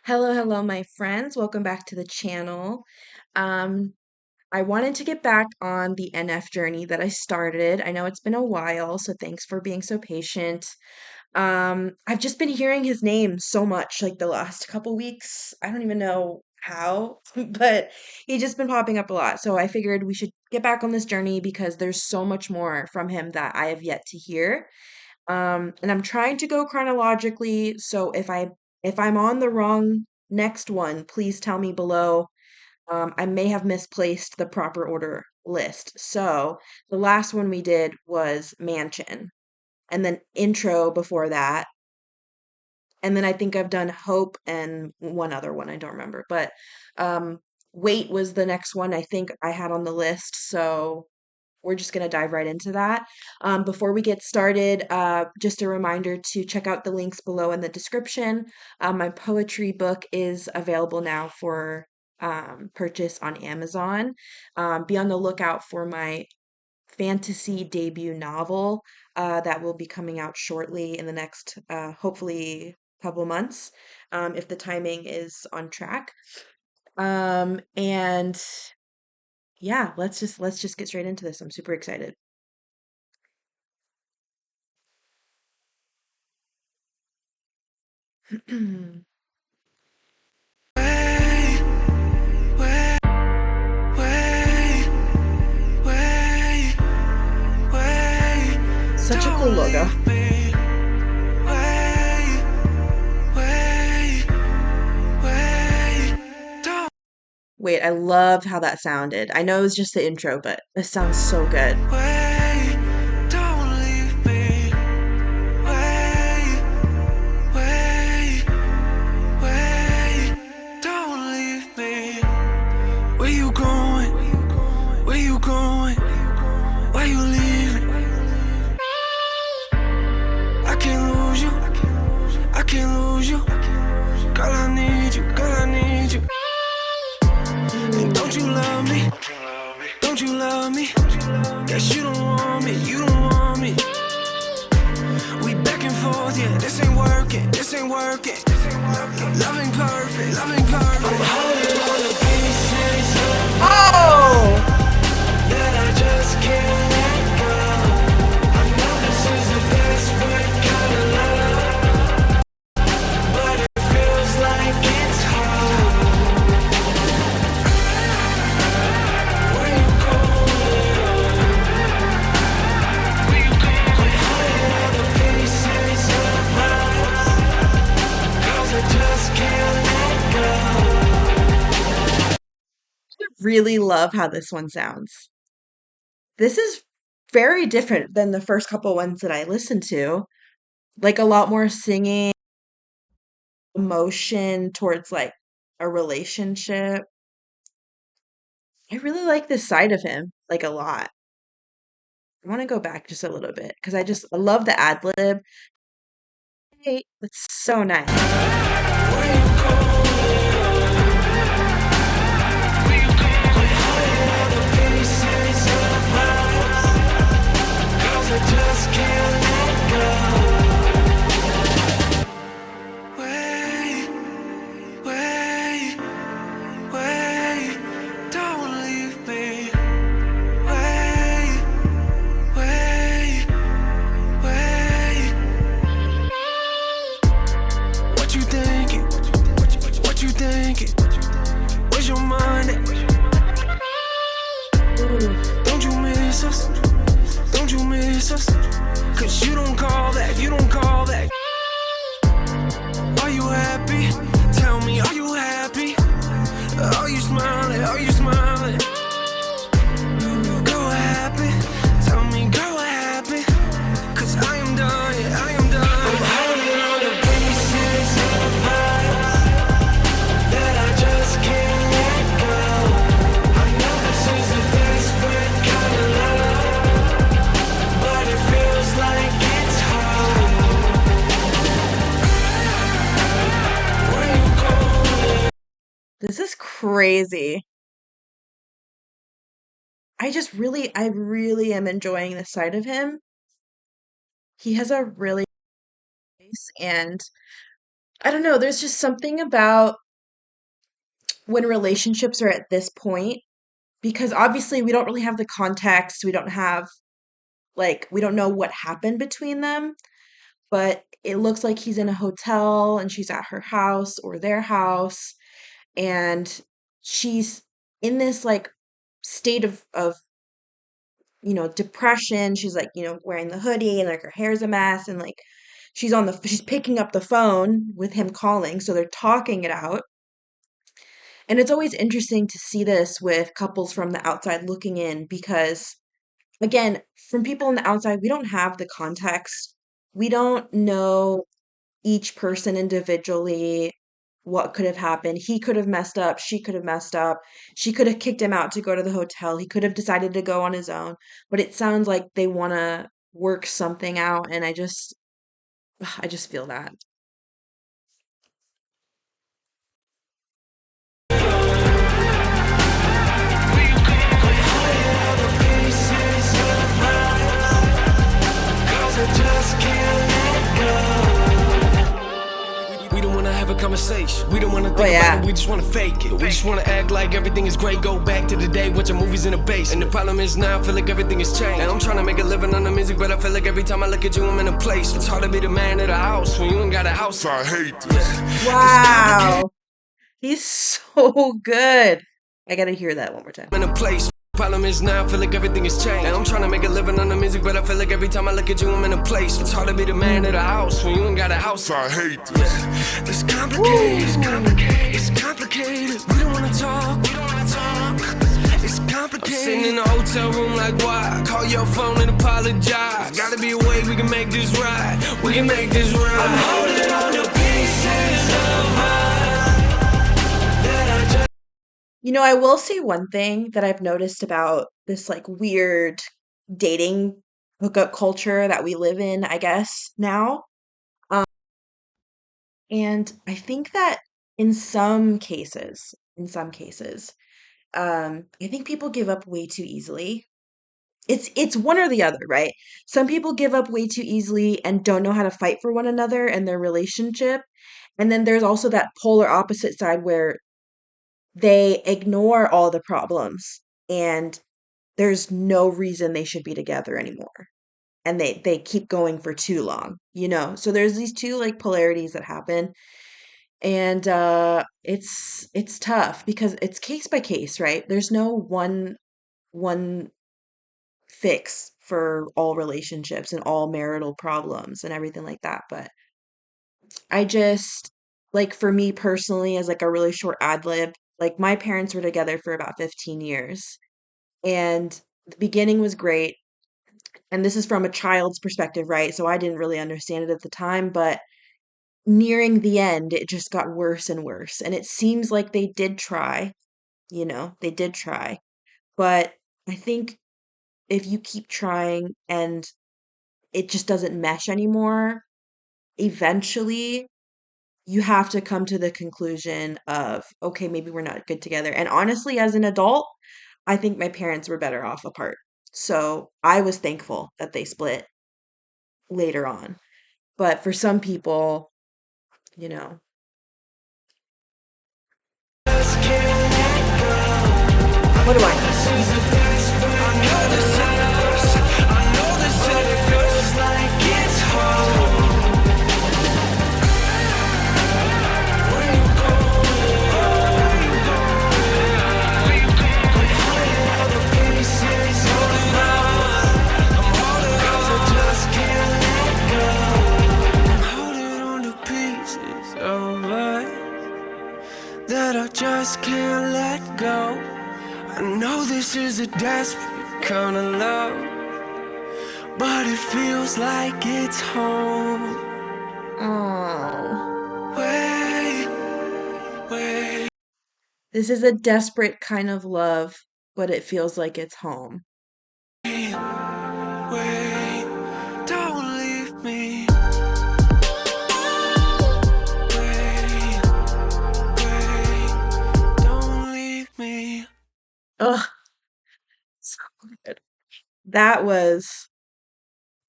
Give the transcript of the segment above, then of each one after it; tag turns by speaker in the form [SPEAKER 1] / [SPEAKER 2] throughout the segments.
[SPEAKER 1] Hello, hello, my friends. Welcome back to the channel. Um, I wanted to get back on the NF journey that I started. I know it's been a while, so thanks for being so patient. I've just been hearing his name so much, like the last couple weeks. I don't even know how, but he's just been popping up a lot. So I figured we should get back on this journey because there's so much more from him that I have yet to hear. And I'm trying to go chronologically, so if I'm on the wrong next one, please tell me below. I may have misplaced the proper order list. So the last one we did was Mansion, and then Intro before that, and then I think I've done Hope and one other one I don't remember. But um, Wait was the next one I think I had on the list. So we're just going to dive right into that. Before we get started, just a reminder to check out the links below in the description. My poetry book is available now for purchase on Amazon. Be on the lookout for my fantasy debut novel that will be coming out shortly in the next, hopefully, couple months, if the timing is on track. And yeah, let's just get straight into this. I'm super excited. Such a cool logo. Wait, I love how that sounded. I know it was just the intro, but this sounds so good.
[SPEAKER 2] Where you going? Where you going? Why you leaving? I can't lose you. I can't lose you. Girl, I need you. Girl, I need you. And don't you love me? Don't you love me? Guess you don't want me. You don't want me. We back and forth, yeah. This ain't working. This ain't working. Love ain't perfect. Love ain't perfect. I'm holding on to pieces of
[SPEAKER 1] Oh!
[SPEAKER 2] that I just can't let go. I know this is a desperate kind of love, but it feels like it's hard. Where you going? Where you going? I'm holding on to pieces of us, 'cause I just can't let go.
[SPEAKER 1] Really love how this one sounds. This is very different than the first couple ones that I listened to. Like a lot more singing, emotion towards like a relationship. I really like this side of him, like a lot. I want to go back just a little bit because I love the ad lib. Hey, it's so nice.
[SPEAKER 2] Where you going? Where you going? I'm holding on to pieces of us, 'cause I just can't let go. Wait, wait, wait, don't leave me. Wait, wait, wait. What you thinking? What you thinking? Where's your mind at?
[SPEAKER 1] Ooh.
[SPEAKER 2] Don't you miss us? Don't you miss us? 'Cause you don't call back, you don't call back. Are you happy? Tell me, are you happy? Are you smiling? Are you smiling? Go happy. Tell me, go happy. 'Cause I am done, yeah, I am done. I'm holding on to pieces of us that I just can't let go. I know this is a desperate kind of love, but it feels like it's hard. Where you going?
[SPEAKER 1] This is crazy. I really am enjoying this side of him. He has a really nice and I don't know, there's just something about when relationships are at this point, because obviously we don't really have the context, we don't have like we don't know what happened between them, but it looks like he's in a hotel and she's at her house or their house, and she's in this like state of depression. She's like, wearing the hoodie and like her hair's a mess, and like she's picking up the phone with him calling, so they're talking it out. And it's always interesting to see this with couples from the outside looking in because, again, from people on the outside, we don't have the context. We don't know each person individually, what could have happened. He could have messed up. She could have messed up. She could have kicked him out to go to the hotel. He could have decided to go on his own. But it sounds like they want to work something out. And I just feel that.
[SPEAKER 2] We don't wanna have a conversation. We don't wanna
[SPEAKER 1] Oh,
[SPEAKER 2] think about
[SPEAKER 1] yeah.
[SPEAKER 2] it. We just wanna fake it. We just wanna act like everything is great. Go back to the day watching movies in the base. And the problem is now I feel like everything has changed. And I'm trying to make a living on the music, but I feel like every time I look at you, I'm in a place. It's hard to be the man of the house when you ain't got a house. I hate this. It's complicated.
[SPEAKER 1] Wow. He's so good. I got to hear that one more time.
[SPEAKER 2] In a place. Problem is now I feel like everything has changed. And I'm trying to make a living on the music, but I feel like every time I look at you, I'm in a place. It's hard to be the man of the house when you ain't got a house. I hate this. It's complicated. It's complicated. It's complicated. We don't wanna talk. We don't wanna talk. It's complicated. I'm sitting in a hotel room like why? Call your phone and apologize. Gotta be a way we can make this right. We can make this right. I'm holding on to pieces of
[SPEAKER 1] I will say one thing that I've noticed about this like weird dating hookup culture that we live in, I guess, now. Um, and I think that in some cases, I think people give up way too easily. It's one or the other, right? Some people give up way too easily and don't know how to fight for one another and their relationship. And then there's also that polar opposite side where they ignore all the problems and there's no reason they should be together anymore. And they keep going for too long. So there's these two like polarities that happen. And it's tough because it's case by case, right? There's no one fix for all relationships and all marital problems and everything like that. But I just like for me personally, as like a really short ad lib, like my parents were together for about 15 years. And the beginning was great. And this is from a child's perspective, right? So I didn't really understand it at the time, but nearing the end, it just got worse and worse. And it seems like they did try. But I think if you keep trying and it just doesn't mesh anymore, eventually you have to come to the conclusion of, okay, maybe we're not good together. And honestly, as an adult, I think my parents were better off apart. So I was thankful that they split later on. But for some people, you know, what do I know?
[SPEAKER 2] That I just can't let go. I know this is a desperate kind of love, but it feels like it's home.
[SPEAKER 1] Oh,
[SPEAKER 2] Wait, wait.
[SPEAKER 1] this is a desperate kind of love, but it feels like it's home.
[SPEAKER 2] Wait, don't leave me. Wait, don't leave me.
[SPEAKER 1] Ugh, so good. That was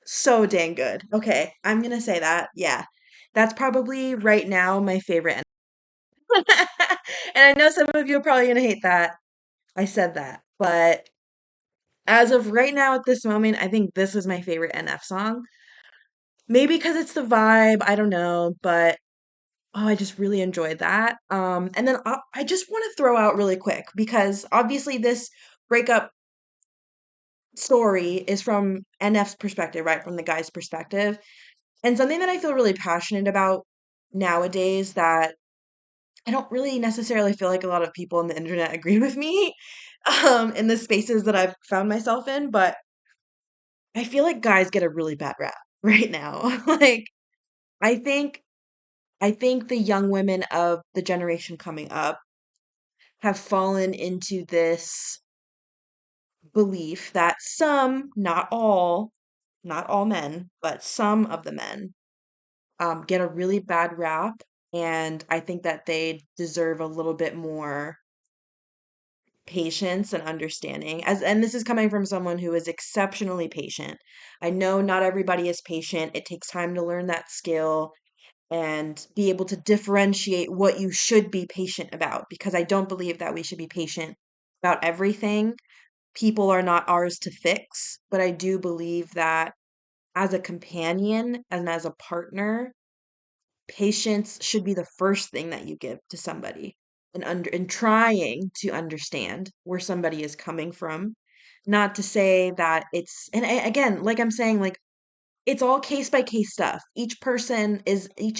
[SPEAKER 1] so dang good. Okay, I'm gonna say that. Yeah. That's probably right now my favorite. And I know some of you are probably gonna hate that I said that, but as of right now at this moment, I think this is my favorite NF song. Maybe because it's the vibe, I don't know, but oh, I just really enjoyed that. And then I just want to throw out really quick because obviously this breakup story is from NF's perspective, right? From the guy's perspective. And something that I feel really passionate about nowadays that I don't really necessarily feel like a lot of people on the internet agree with me in the spaces that I've found myself in, but I feel like guys get a really bad rap right now. Like I think I think the young women of the generation coming up have fallen into this belief that some, not all men, but some of the men get a really bad rap, and I think that they deserve a little bit more patience and understanding. And this is coming from someone who is exceptionally patient. I know not everybody is patient. It takes time to learn that skill and be able to differentiate what you should be patient about because I don't believe that we should be patient about everything. People are not ours to fix, but I do believe that as a companion and as a partner, patience should be the first thing that you give to somebody and trying to understand where somebody is coming from. Not to say that it's, and again, like I'm saying, like it's all case by case stuff. Each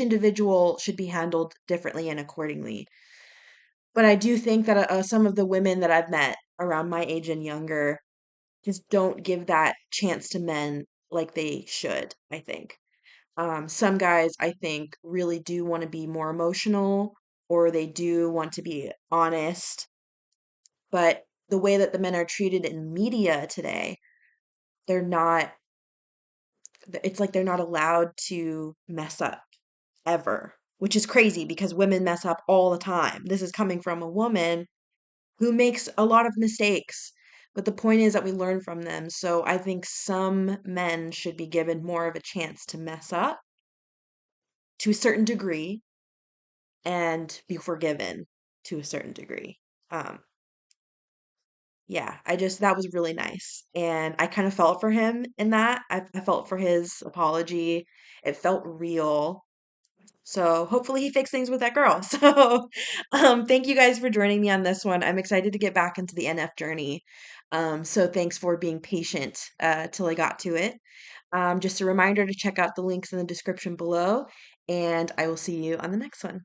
[SPEAKER 1] individual should be handled differently and accordingly. But I do think that some of the women that I've met around my age and younger just don't give that chance to men like they should, I think. Some guys, I think, really do want to be more emotional or they do want to be honest. But the way that the men are treated in media today, they're not, it's like they're not allowed to mess up ever, which is crazy because women mess up all the time. This is coming from a woman who makes a lot of mistakes. But the point is that we learn from them. So I think some men should be given more of a chance to mess up to a certain degree and be forgiven to a certain degree. Um, yeah, that was really nice. And I kind of felt for him in that. I felt for his apology. It felt real. So hopefully he fixed things with that girl. So thank you guys for joining me on this one. I'm excited to get back into the NF journey. So thanks for being patient till I got to it. Just a reminder to check out the links in the description below, and I will see you on the next one.